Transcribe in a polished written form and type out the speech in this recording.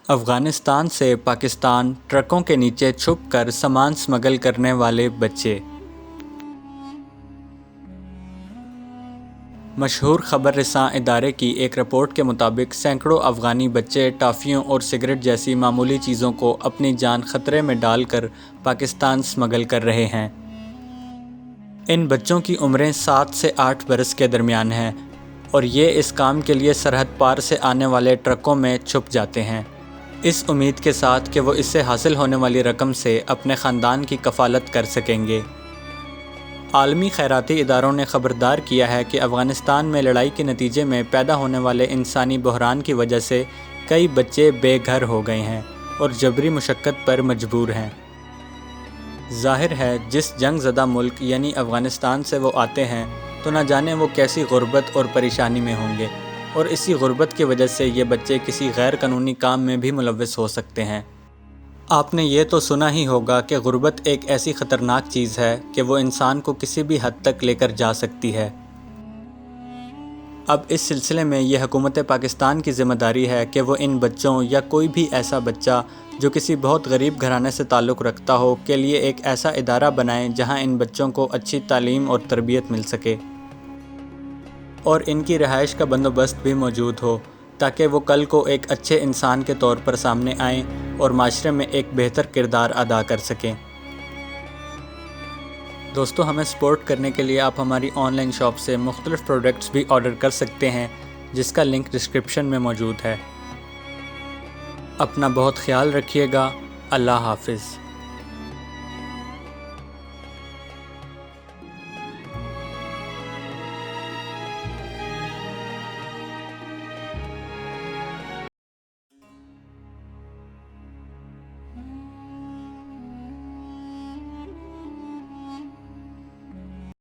افغانستان سے پاکستان ٹرکوں کے نیچے چھپ کر سامان سمگل کرنے والے بچے۔ مشہور خبر رساں ادارے کی ایک رپورٹ کے مطابق سینکڑوں افغانی بچے ٹافیوں اور سگریٹ جیسی معمولی چیزوں کو اپنی جان خطرے میں ڈال کر پاکستان سمگل کر رہے ہیں۔ ان بچوں کی عمریں 7 سے 8 برس کے درمیان ہیں اور یہ اس کام کے لیے سرحد پار سے آنے والے ٹرکوں میں چھپ جاتے ہیں، اس امید کے ساتھ کہ وہ اس سے حاصل ہونے والی رقم سے اپنے خاندان کی کفالت کر سکیں گے۔ عالمی خیراتی اداروں نے خبردار کیا ہے کہ افغانستان میں لڑائی کے نتیجے میں پیدا ہونے والے انسانی بحران کی وجہ سے کئی بچے بے گھر ہو گئے ہیں اور جبری مشقت پر مجبور ہیں۔ ظاہر ہے جس جنگ زدہ ملک یعنی افغانستان سے وہ آتے ہیں تو نہ جانے وہ کیسی غربت اور پریشانی میں ہوں گے، اور اسی غربت کی وجہ سے یہ بچے کسی غیر قانونی کام میں بھی ملوث ہو سکتے ہیں۔ آپ نے یہ تو سنا ہی ہوگا کہ غربت ایک ایسی خطرناک چیز ہے کہ وہ انسان کو کسی بھی حد تک لے کر جا سکتی ہے۔ اب اس سلسلے میں یہ حکومت پاکستان کی ذمہ داری ہے کہ وہ ان بچوں یا کوئی بھی ایسا بچہ جو کسی بہت غریب گھرانے سے تعلق رکھتا ہو کے لیے ایک ایسا ادارہ بنائیں جہاں ان بچوں کو اچھی تعلیم اور تربیت مل سکے اور ان کی رہائش کا بندوبست بھی موجود ہو، تاکہ وہ کل کو ایک اچھے انسان کے طور پر سامنے آئیں اور معاشرے میں ایک بہتر کردار ادا کر سکیں۔ دوستو، ہمیں سپورٹ کرنے کے لیے آپ ہماری آن لائن شاپ سے مختلف پروڈکٹس بھی آرڈر کر سکتے ہیں، جس کا لنک ڈسکرپشن میں موجود ہے۔ اپنا بہت خیال رکھیے گا۔ اللہ حافظ۔